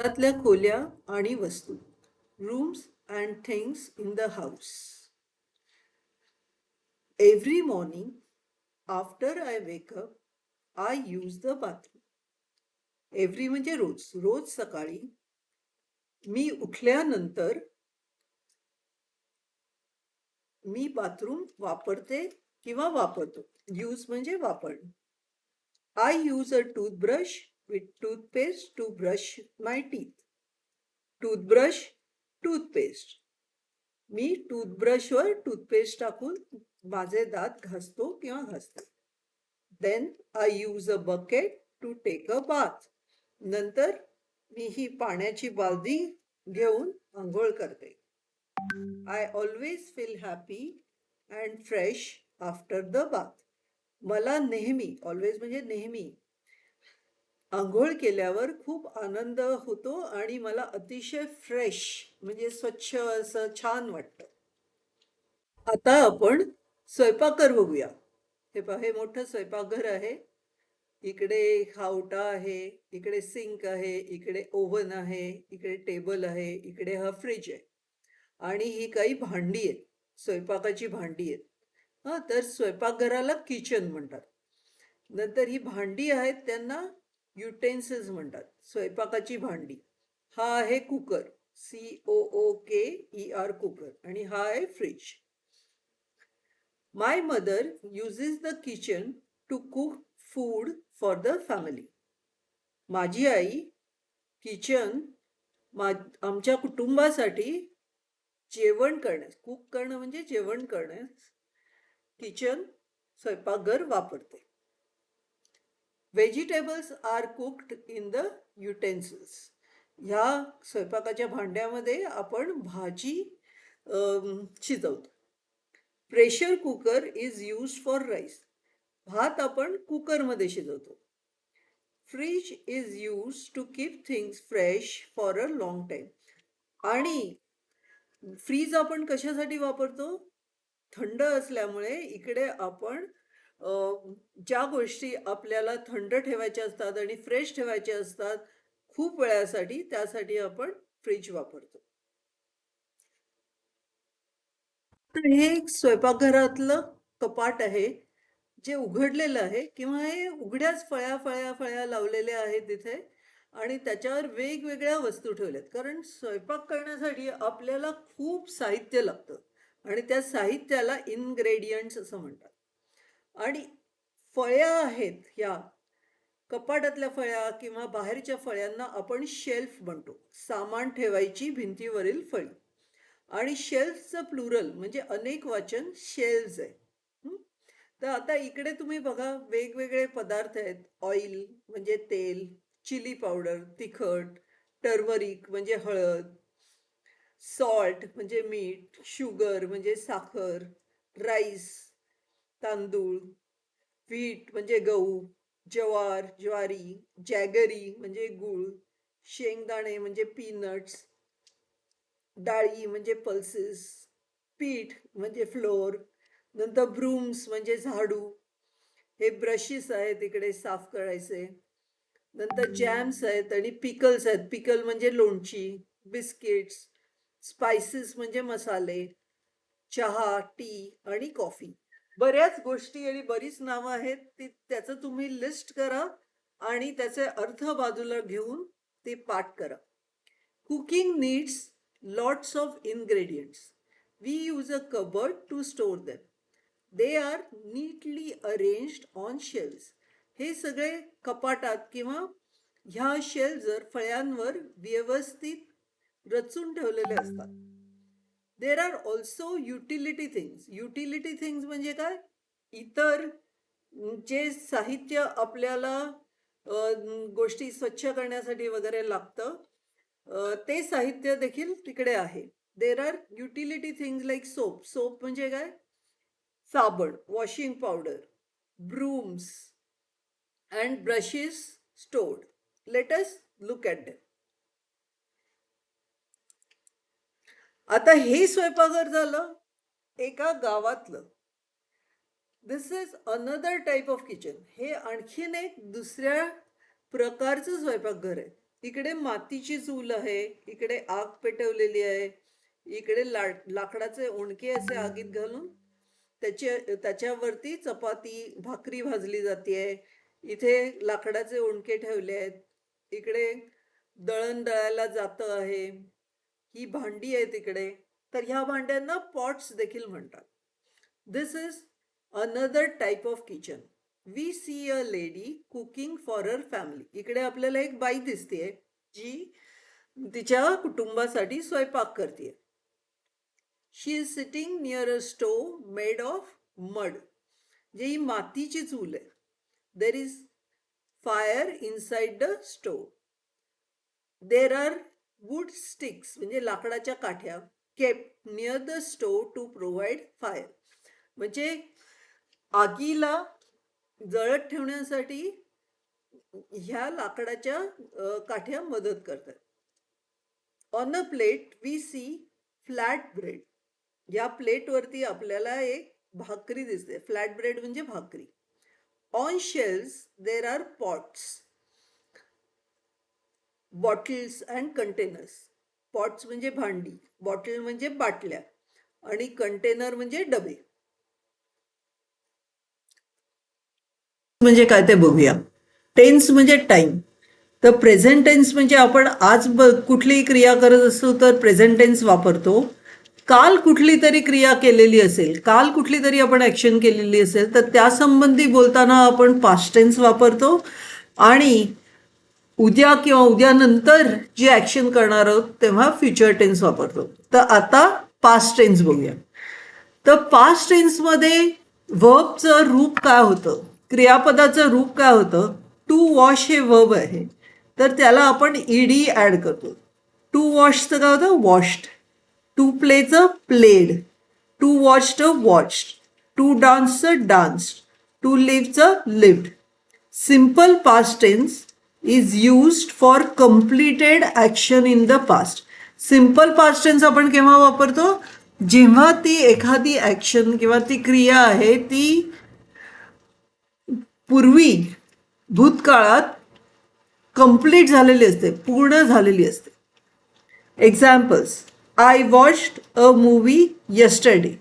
घरातल्या खोल्या आणि वस्तू. Rooms and things in the house. Every morning after I wake up I use the bathroom. Every म्हणजे रोज. रोज सकाळी मी उठल्यानंतर मी बाथरूम वापरते किंवा वापरतो. यूज म्हणजे वापरणं. I use a toothbrush with toothpaste to brush my teeth. Toothbrush, toothpaste. मी टूथब्रशवर टूथपेस्ट टाकून माझे दात घासतो किंवा घासते. Then I use a bucket to take a bath. नंतर मी ही पाण्याची बालदी घेऊन आंघोळ करते. I always feel happy and fresh after the bath. मला नेहमी, ऑलवेज म्हणजे नेहमी, आंघोळ केल्यावर खूप आनंद होतो आणि मला अतिशय फ्रेश म्हणजे स्वच्छ असं छान वाटतं. आता आपण स्वयंपाकघर बघूया. हे पहा, हे मोठं स्वयंपाकघर आहे. इकडे खावटा आहे, इकडे सिंक आहे, इकडे ओव्हन आहे, इकडे टेबल आहे, इकडे हा फ्रीज आहे आणि ही काही भांडी आहेत, स्वयंपाकाची भांडी आहेत. हां, तर स्वयंपाकघराला किचन म्हणतात. नंतर ही भांडी आहेत त्यांना युटेन्सिल्स म्हणतात, स्वयंपाकाची भांडी. हा आहे कुकर, COOKER कुकर, आणि हा आहे fridge. My mother uses the kitchen to cook food for the family. माझी आई किचन आमच्या कुटुंबासाठी जेवण करण्यास, कुक करणं म्हणजे जेवण करण्यास, किचन स्वयंपाकघर वापरते. Vegetables are cooked in the utensils. ह्या स्वयंपाकाच्या भांड्यामध्ये आपण भाजी शिजवतो. Pressure cooker is use for rice. भात आपण कुकरमध्ये शिजवतो. Fridge is use to keep things fresh for a long time. आणि फ्रीज आपण कशासाठी वापरतो? थंड असल्यामुळे इकडे आपण ज्या गोष्टी आपल्याला थंड ठेवायच्या असतात आणि फ्रेश ठेवायच्या असतात खूप वेळासाठी, त्यासाठी आपण फ्रीज वापरतो. तर हे एक स्वयंपाकघरातलं कपाट आहे, जे उघडलेलं आहे किंवा हे उघड्याच फळ्या फळ्या फळ्या लावलेल्या आहेत तिथे आणि त्याच्यावर वेगवेगळ्या वस्तू ठेवल्यात. कारण स्वयंपाक करण्यासाठी आपल्याला खूप साहित्य लागतं आणि त्या साहित्याला इन्ग्रेडियंट्स असं म्हणतात. आणि फळ्या आहेत ह्या कपाटातल्या फळ्या किंवा बाहेरच्या फळ्यांना आपण शेल्फ म्हणतो, सामान ठेवायची भिंतीवरील फळी. आणि शेल्फचं प्लुरल म्हणजे अनेक वाचन शेल्व्स आहे. तर आता इकडे तुम्ही बघा, वेगवेगळे पदार्थ आहेत. ऑइल म्हणजे तेल, चिली पावडर तिखट, टर्मरिक म्हणजे हळद, सॉल्ट म्हणजे मीठ, शुगर म्हणजे साखर, राईस तांदूळ, व्हीट म्हणजे गहू, ज्वार ज्वारी, जॅगरी म्हणजे गूळ, शेंगदाणे म्हणजे पीनट्स, डाळी म्हणजे पल्सेस, पीठ म्हणजे फ्लोअर, नंतर ब्रूम्स म्हणजे झाडू, हे ब्रशेस आहेत इकडे साफ करायचे, नंतर जॅम्स आहेत आणि पिकल्स आहेत. पिकल म्हणजे लोणची, बिस्किट्स, स्पायसेस म्हणजे मसाले, चहा, टी आणि कॉफी. बऱ्याच गोष्टी आणि बरीच नावं आहेत, ती त्याचं तुम्ही लिस्ट करा आणि त्याचे अर्थ बाजूला घेऊन ते पाठ करा. Cooking needs lots of ingredients. We use a cupboard to store them. They are neatly arranged on shelves. हे सगळे कपाटात किंवा ह्या शेल्फवर फळ्यांवर व्यवस्थित रचून ठेवलेले असतात. There are also utility things. Utility things म्हणजे काय? इतर जे साहित्य आपल्याला गोष्टी स्वच्छ करण्यासाठी वगैरे लागतं, ते साहित्य देखील तिकडे आहे. There are utility things like soap. Soap म्हणजे काय? साबण, washing powder, brooms and brushes stored. Let us look at them. आता हे स्वयंपाकघर झालं एका गावातलं. This is another type of kitchen. हे आणखीन एक दुसऱ्या प्रकारचं स्वयंपाकघर आहे. इकडे मातीची चूल आहे, इकडे आग पेटवलेली आहे, इकडे लाकडाचे ओंडके असे आगीत घालून त्याच्यावरती चपाती भाकरी भाजली जाते. इथे लाकडाचे ओंडके ठेवले आहेत, इकडे दळण दळायला जातं आहे, ही भांडी आहेत इकडे. तर ह्या भांड्यांना पॉट्स देखील म्हणतात. This is another type of kitchen. We see a lady cooking for her family. इकडे आपल्याला एक बाई दिसतेय जी तिच्या कुटुंबासाठी स्वयंपाक करते. She is sitting near a stove made of mud. जे ही मातीची चूल आहे. There is fire inside the stove. There are wood sticks म्हणजे लाकडाच्या काठ्या kept near the stove to provide fire. म्हणजे आगीला जळत ठेवण्यासाठी ह्या लाकडाच्या काठ्या मदत करतात. On a plate we see flat bread. या प्लेटवरती आपल्याला एक भाकरी दिसते. फ्लॅट ब्रेड म्हणजे भाकरी. On shells there are pots, bottles and containers. Pots म्हणजे भांडी, बॉटल म्हणजे बाटल्या आणि कंटेनर म्हणजे डबे. म्हणजे काय ते बघूया. टेन्स म्हणजे टाइम. तर प्रेझेंट टेन्स म्हणजे आपण आज कुठलीही क्रिया करत असतो तर प्रेझेंट टेन्स वापरतो. काल कुठली तरी क्रिया केलेली असेल, काल कुठली तरी आपण ऍक्शन केलेली असेल तर त्या संबंधी बोलताना आपण पास्ट टेन्स वापरतो. आणि उद्या किंवा उद्यानंतर जी ऍक्शन करणार आहोत तेव्हा फ्युचर टेन्स वापरतो. तर आता पास्ट टेन्स बघूया. तर पास्ट टेन्समध्ये वर्बचं रूप काय होतं, क्रियापदाचं रूप काय होतं. टू वॉश हे वर्ब आहे तर त्याला आपण ईडी ऍड करतो. टू वॉशचं काय होतं, वॉश्ड. टू प्लेचं प्लेड. टू वॉचचं वॉच्ड. टू डान्सचं डान्स्ड. टू लिव्हचं lived. Simple past tense is used for completed action in the past. Simple past tense आपण केव्हा वापरतो, जेव्हा ती एखादी ऍक्शन किंवा ती क्रिया आहे ती पूर्वी भूतकाळात कंप्लीट झालेली असते, पूर्ण झालेली असते. Examples. I watched a movie yesterday.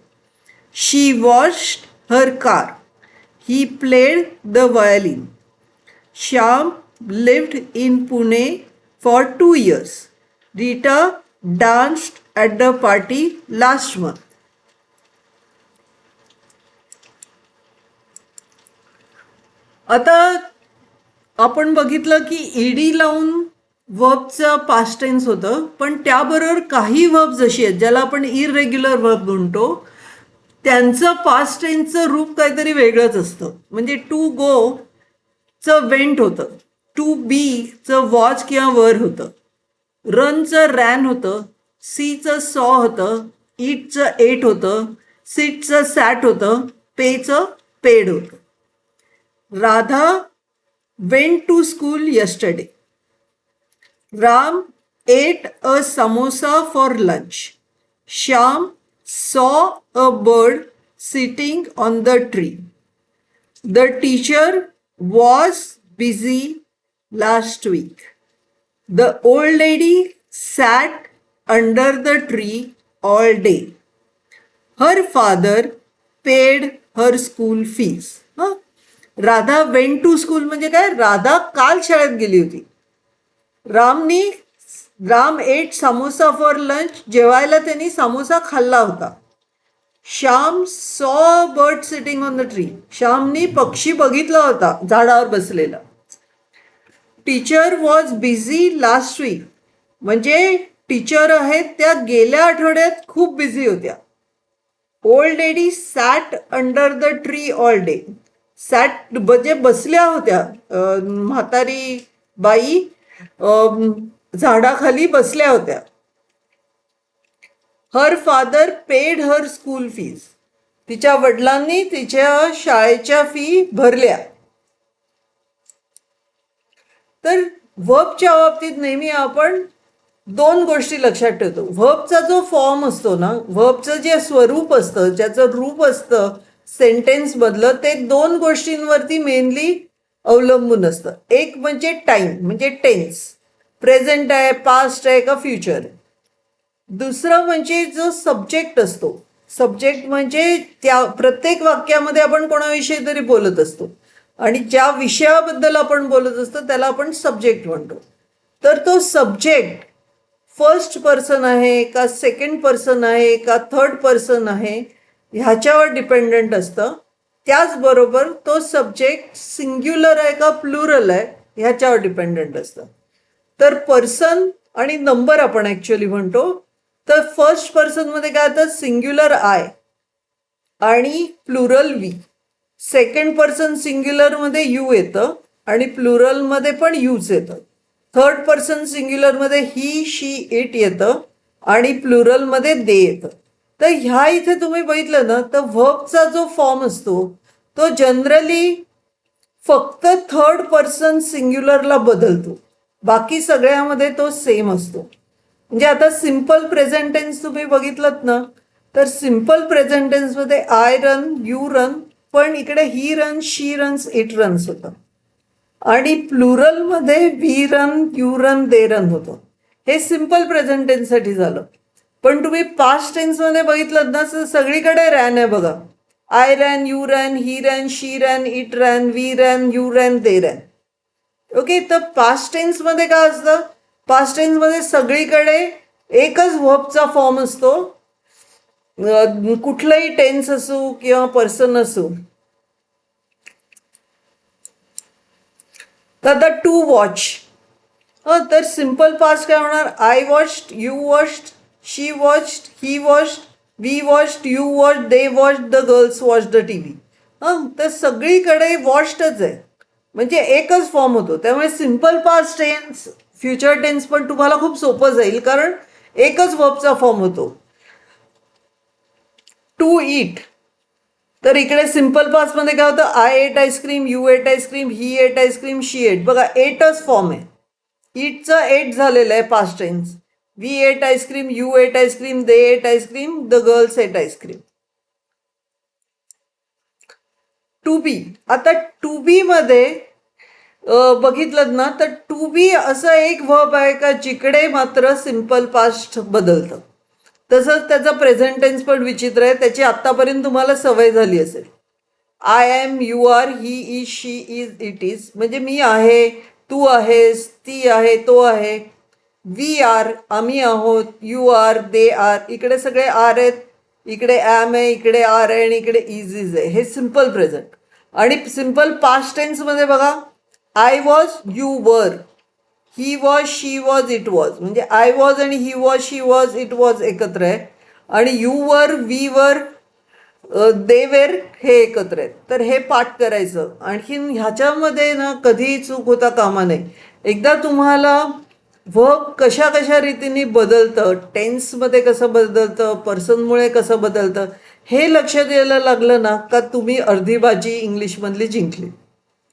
She washed her car. He played the violin. Shyam lived in Pune for 2 years. Rita danced at the party last month. आता आपण बघितलं की ईडी लावून वर्बचं पास्ट टेन्स होतं, पण त्याबरोबर काही वर्ब जशी आहेत ज्याला आपण इरेग्युलर वर्ब म्हणतो त्यांचं पास्ट टेन्सचं रूप काहीतरी वेगळंच असतं. म्हणजे टू गो चं वेंट होतं, टू बी चं वॉच किंवा वर होतं, रनचं रॅन होतं, सीचं सॉ होतं, ईटचं एट होतं, सिटचं सॅट होतं, पेचं पेड होतं. Radha went to school yesterday. Ram ate a samosa for lunch. Shyam saw a bird sitting on the tree. The teacher was busy last week. The old lady sat under the tree all day. Her father paid her school fees. Radha went to school म्हणजे काय, राधा काल शाळेत गेली होती. Ram ate samosa for lunch. जेवायला त्यांनी समोसा खाल्ला होता. Shyam saw bird sitting on the tree. श्यामनी पक्षी बघितला होता झाडावर बसलेला. Teacher was busy last week. म्हणजे टीचर आहेत त्या गेल्या आठवड्यात खूप बिझी होत्या. Old lady sat under the tree all day. Sat म्हणजे बसल्या होत्या, म्हातारी बाई झाडाखाली बसल्या होत्या. हर फादर पेड हर स्कूल फीज. तिच्या वडिलांनी तिच्या शाळेच्या फी भरल्या. तर वर्बच्या बाबतीत नेहमी आपण दोन गोष्टी लक्षात ठेवतो. वर्बचा जो फॉर्म असतो ना, वर्बचं जे स्वरूप असतं, ज्याचं रूप असतं सेंटेन्स मधलं, ते दोन गोष्टींवरती मेनली अवलंबून असतं. एक म्हणजे टाइम म्हणजे टेन्स, प्रेझेंट आहे, पास्ट आहे का फ्युचर आहे. दुसरं म्हणजे जो सब्जेक्ट असतो, सब्जेक्ट म्हणजे त्या प्रत्येक वाक्यामध्ये आपण कोणाविषयी तरी बोलत असतो आणि ज्या विषयाबद्दल आपण बोलत असतो त्याला आपण सब्जेक्ट म्हणतो. तर तो सब्जेक्ट फर्स्ट पर्सन आहे का सेकंड पर्सन आहे का थर्ड पर्सन आहे ह्याच्यावर डिपेंडंट असतं. त्याचबरोबर तो सब्जेक्ट सिंग्युलर आहे का प्लुरल आहे ह्याच्यावर डिपेंडंट असतं. तर पर्सन आणि नंबर आपण ॲक्च्युअली म्हणतो. तर फर्स्ट पर्सनमध्ये काय होतं, सिंग्युलर आय आणि प्लुरल वी. सेकंड पर्सन सिंग्युलरमध्ये यू येतं आणि प्लुरलमध्ये पण यूच येतं. थर्ड पर्सन सिंग्युलरमध्ये ही, शी, इट येतं आणि प्लुरलमध्ये दे येतं. तर ह्या इथे तुम्ही बघितलं ना तर व्हर्बचा जो फॉर्म असतो तो जनरली फक्त थर्ड पर्सन सिंग्युलरला बदलतो, बाकी सगळ्यामध्ये तो सेम असतो. म्हणजे आता सिम्पल प्रेझेंट टेन्स तुम्ही बघितलं ना तर सिम्पल प्रेझेंट टेन्समध्ये आय रन, यू रन, पण इकडे he run, she runs, it runs होतं आणि प्लुरलमध्ये we run, you run, they run होतं. हे सिम्पल प्रेझेंट टेन्ससाठी झालं. पण तुम्ही पास्ट टेन्समध्ये बघितलं ना तर सगळीकडे रॅन आहे बघा. I ran, you ran, he ran, she ran, it ran, we ran, you ran, they ran. Okay. तर पास्ट टेन्समध्ये काय असतं, पास्ट टेन्समध्ये सगळीकडे एकच व्हर्बचा फॉर्म असतो, कुठलंही टेन्स असू किंवा पर्सन असू. तर आता टू वॉच, तर सिम्पल पास्ट काय होणार, I watched, you watched, she watched, he watched, we watched, you watched, they watched, the girls watched the TV. तर सगळीकडे वॉच्डच आहे, म्हणजे एकच फॉर्म होतो. त्यामुळे simple past tense, future tense पण तुम्हाला खूप सोपं जाईल कारण एकच वर्बचा फॉर्म होतो. टू ईट, तर इकडे सिम्पल पास्टमध्ये काय होतं, I ate ice cream, you ate ice cream, he ate ice cream, she ate. बघा एटच फॉर्म आहे. ईटचा एट झालेला आहे past tense. We ate ice cream, you ate ice cream, they ate ice cream, the girls ate ice cream. To be, आता टू बी मध्ये बघितलं ना तर टू बी असं एक वर्ब आहे का जिकडे मात्र सिम्पल पास्ट बदलतं. तसंच त्याचं प्रेझेंट टेन्स पण विचित्र आहे, त्याची आत्तापर्यंत तुम्हाला सवय झाली असेल. I am, you are, he is, she is, it is, म्हणजे मी आहे, तू आहेस, ती आहे, तो आहे. वी आर, आम्ही आहोत. यू आर, दे आर, इकडे सगळे आर आहेत, इकडे ॲम आहे, इकडे आर आहे आणि इकडे इज आहे. हे सिम्पल प्रेझेंट. आणि सिम्पल पास्ट टेन्समध्ये बघा, I was, you were, he was, she was, it was, म्हणजे आय वॉज आणि he was, she was, it was एकत्र आहे आणि you were, we were, they were हे एकत्र आहेत. तर हे पाठ करायचं. आणखीन ह्याच्यामध्ये ना कधीही चूक होता कामा नये. एकदा तुम्हाला वर्ब कशा कशा रीतीने बदलतं, टेन्समध्ये कसं बदलतं, पर्सनमुळे कसं बदलतं हे लक्षात यायला लागलं ना का तुम्ही अर्धी बाजी इंग्लिशमधली जिंकली.